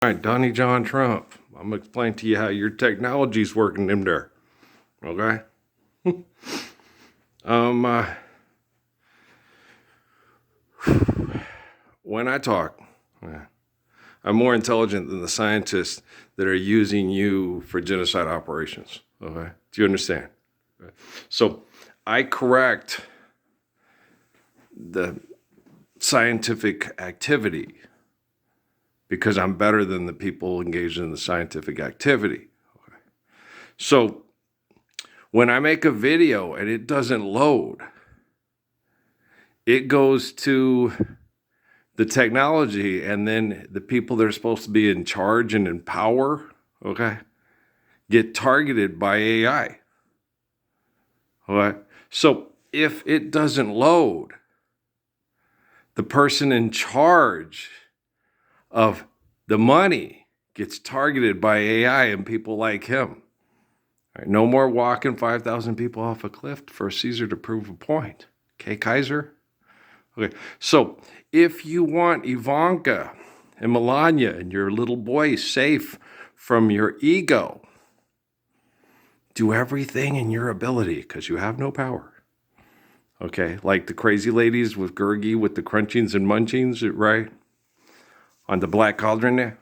All right, Donnie John Trump. I'm gonna explain to you how your technology's working in there. Okay. um. Uh, when I talk, I'm more intelligent than the scientists that are using you for genocide operations. Okay. Do you understand? Okay. So I correct the scientific activity because I'm better than the people engaged in the scientific activity. Okay. So when I make a video and it doesn't load, it goes to the technology, and then the people that are supposed to be in charge and in power, okay, get targeted by AI. All right. So if it doesn't load, the person in charge of the money gets targeted by AI and people like him. All right, no more walking 5,000 people off a cliff for Caesar to prove a point. Okay, Kaiser? Okay, so if you want Ivanka and Melania and your little boy safe from your ego, do everything in your ability because you have no power. Okay, like the crazy ladies with Gurgi with the crunchings and munchings, right? On the Black Cauldron there.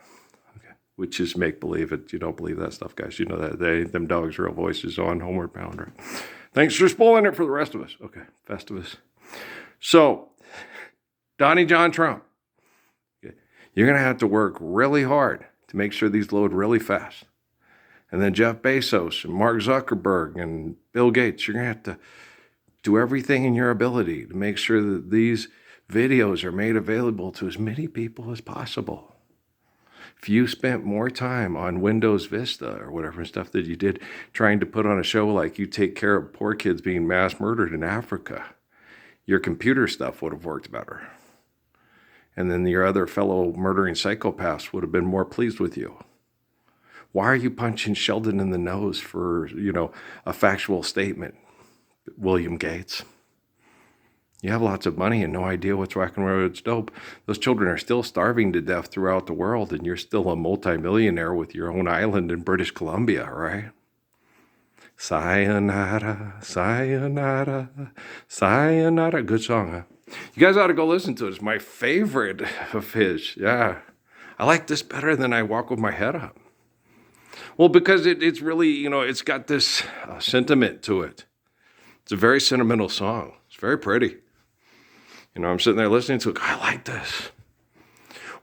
Okay, which is make-believe. You don't believe that stuff, guys. You know that. Them dogs' real voices on Homeward Bound, right? Thanks for spoiling it for the rest of us. Okay, Festivus. So, Donnie John Trump, you're going to have to work really hard to make sure these load really fast. And then Jeff Bezos and Mark Zuckerberg and Bill Gates, you're going to have to do everything in your ability to make sure that these videos are made available to as many people as possible. If you spent more time on Windows Vista or whatever stuff that you did trying to put on a show like you take care of poor kids being mass murdered in Africa, your computer stuff would have worked better. And then your other fellow murdering psychopaths would have been more pleased with you. Why are you punching Sheldon in the nose for, a factual statement, William Gates? You have lots of money and no idea what's rock and roll, it's dope. Those children are still starving to death throughout the world, and you're still a multimillionaire with your own island in British Columbia, right? Sayonara, sayonara, sayonara. Good song, huh? You guys ought to go listen to it. It's my favorite of his. Yeah. I like this better than I Walk With My Head Up. Well, because it's really, it's got this sentiment to it. It's a very sentimental song. It's very pretty. I'm sitting there listening to it. I like this.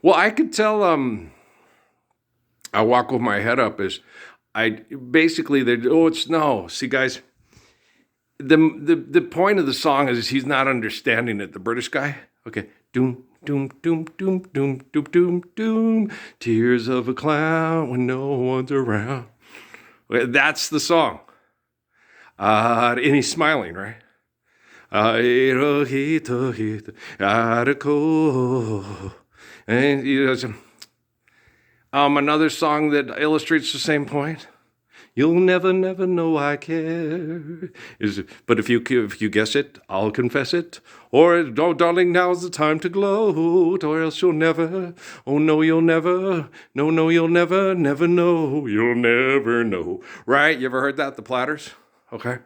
Well, I could tell I Walk With My Head Up is, it's no. See, guys, the point of the song is he's not understanding it. The British guy, okay, doom, doom, doom, doom, doom, doom, doom, doom, tears of a clown when no one's around. Okay, that's the song. And he's smiling, right? And another song that illustrates the same point. You'll never, never know I care. But if you guess it, I'll confess it. Or, oh, darling, now's the time to gloat. Or else you'll never, oh, no, you'll never. No, no, you'll never, never know. You'll never know. Right? You ever heard that? The Platters? Okay.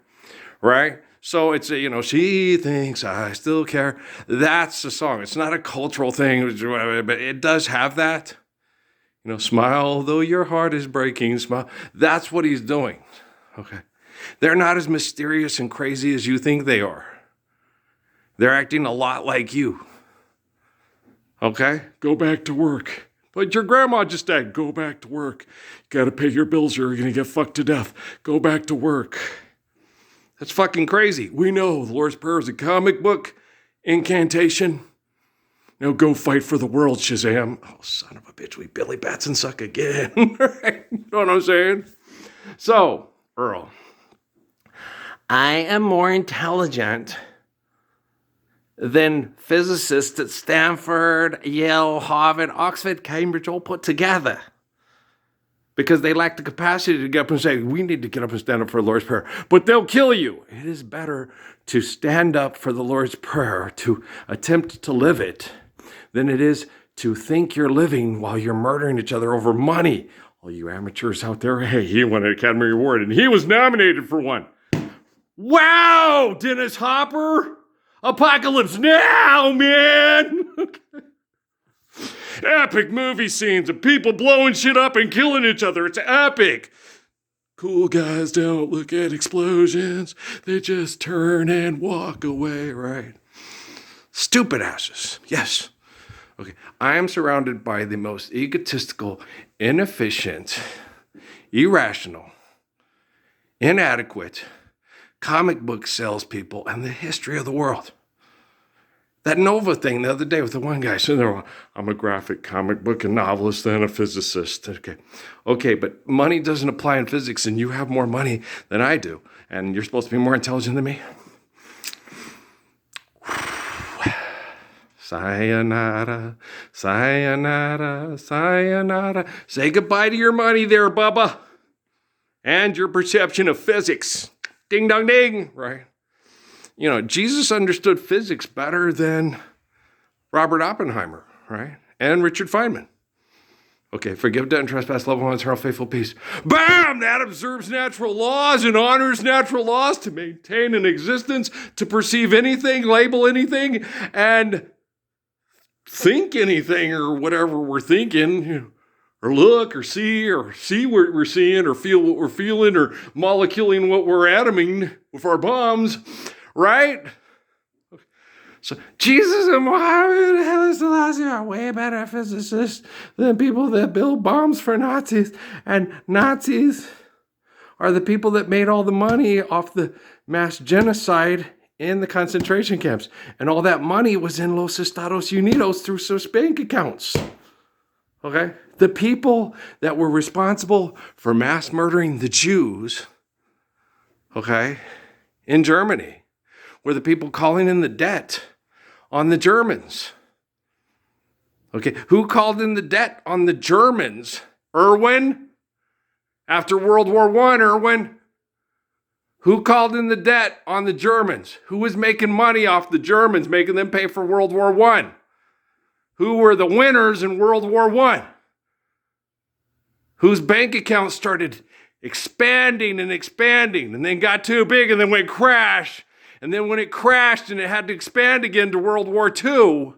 Right? So it's, she thinks I still care. That's the song. It's not a cultural thing, but it does have that. Smile though your heart is breaking, smile. That's what he's doing. Okay. They're not as mysterious and crazy as you think they are. They're acting a lot like you. Okay? Go back to work. But your grandma just died. Go back to work. You gotta pay your bills or you're gonna get fucked to death. Go back to work. That's fucking crazy. We know the Lord's Prayer is a comic book incantation. Now go fight for the world, Shazam. Oh, son of a bitch, we Billy Batson suck again. Right? You know what I'm saying? So, Earl, I am more intelligent than physicists at Stanford, Yale, Harvard, Oxford, Cambridge all put together. Because they lack the capacity to get up and say, we need to get up and stand up for the Lord's Prayer. But they'll kill you. It is better to stand up for the Lord's Prayer, to attempt to live it, than it is to think you're living while you're murdering each other over money. All you amateurs out there, hey, he won an Academy Award and he was nominated for one. Wow, Dennis Hopper. Apocalypse Now, man. Epic movie scenes of people blowing shit up and killing each other. It's epic. Cool guys don't look at explosions. They just turn and walk away, right? Stupid asses. Yes. Okay. I am surrounded by the most egotistical, inefficient, irrational, inadequate comic book salespeople in the history of the world. That Nova thing the other day with the one guy sitting there, I'm a graphic comic book and novelist and a physicist. Okay, but money doesn't apply in physics, and you have more money than I do, and you're supposed to be more intelligent than me. Sayonara, sayonara, sayonara. Say goodbye to your money there, Bubba, and your perception of physics. Ding dong ding, right? You know, Jesus understood physics better than Robert Oppenheimer, right? And Richard Feynman. Okay, forgive debt and trespass, love one, eternal, faithful peace. Bam! That observes natural laws and honors natural laws to maintain an existence, to perceive anything, label anything, and think anything or whatever we're thinking, you know, or look or see what we're seeing or feel what we're feeling or moleculing what we're atoming with our bombs. Right? So Jesus and Muhammad and Haile Selassie are way better physicists than people that build bombs for Nazis. And Nazis are the people that made all the money off the mass genocide in the concentration camps. And all that money was in Los Estados Unidos through Swiss bank accounts. Okay? The people that were responsible for mass murdering the Jews, okay, in Germany, were the people calling in the debt on the Germans. Okay, who called in the debt on the Germans? Irwin? After World War I, Irwin? Who called in the debt on the Germans? Who was making money off the Germans, making them pay for World War I? Who were the winners in World War I? Whose bank accounts started expanding and then got too big and then went crash. And then when it crashed and it had to expand again to World War II,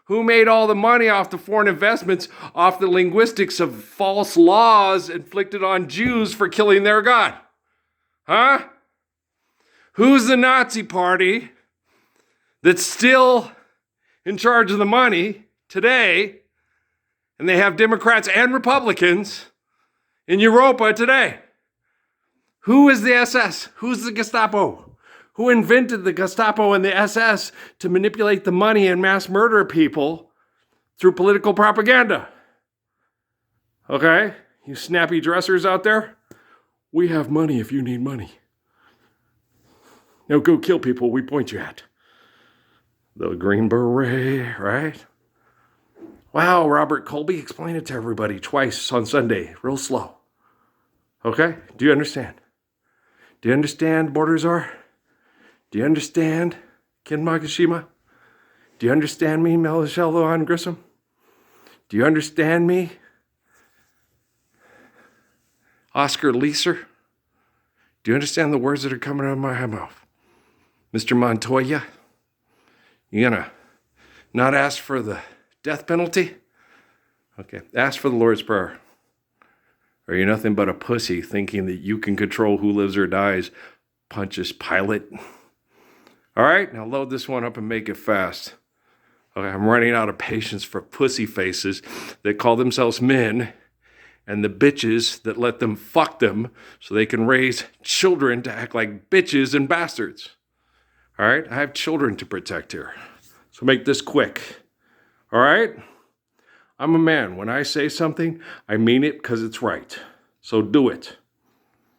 who made all the money off the foreign investments, off the linguistics of false laws inflicted on Jews for killing their God? Huh? Who's the Nazi party that's still in charge of the money today? And they have Democrats and Republicans in Europa today. Who is the SS? Who's the Gestapo? Who invented the Gestapo and the SS to manipulate the money and mass murder people through political propaganda? Okay? You snappy dressers out there, we have money if you need money. Now go kill people we point you at. The Green Beret, right? Wow, Robert Colby, explain it to everybody twice on Sunday, real slow. Okay? Do you understand? Do you understand, Borders are? Do you understand, Ken Magashima? Do you understand me, Michelle Lohan Grissom? Do you understand me, Oscar Leeser? Do you understand the words that are coming out of my mouth? Mr. Montoya, you gonna not ask for the death penalty? Okay, ask for the Lord's Prayer. Are you nothing but a pussy thinking that you can control who lives or dies, Pontius Pilate? All right, now load this one up and make it fast. Okay, I'm running out of patience for pussy faces that call themselves men and the bitches that let them fuck them so they can raise children to act like bitches and bastards. All right, I have children to protect here. So make this quick. All right? I'm a man. When I say something, I mean it because it's right. So do it.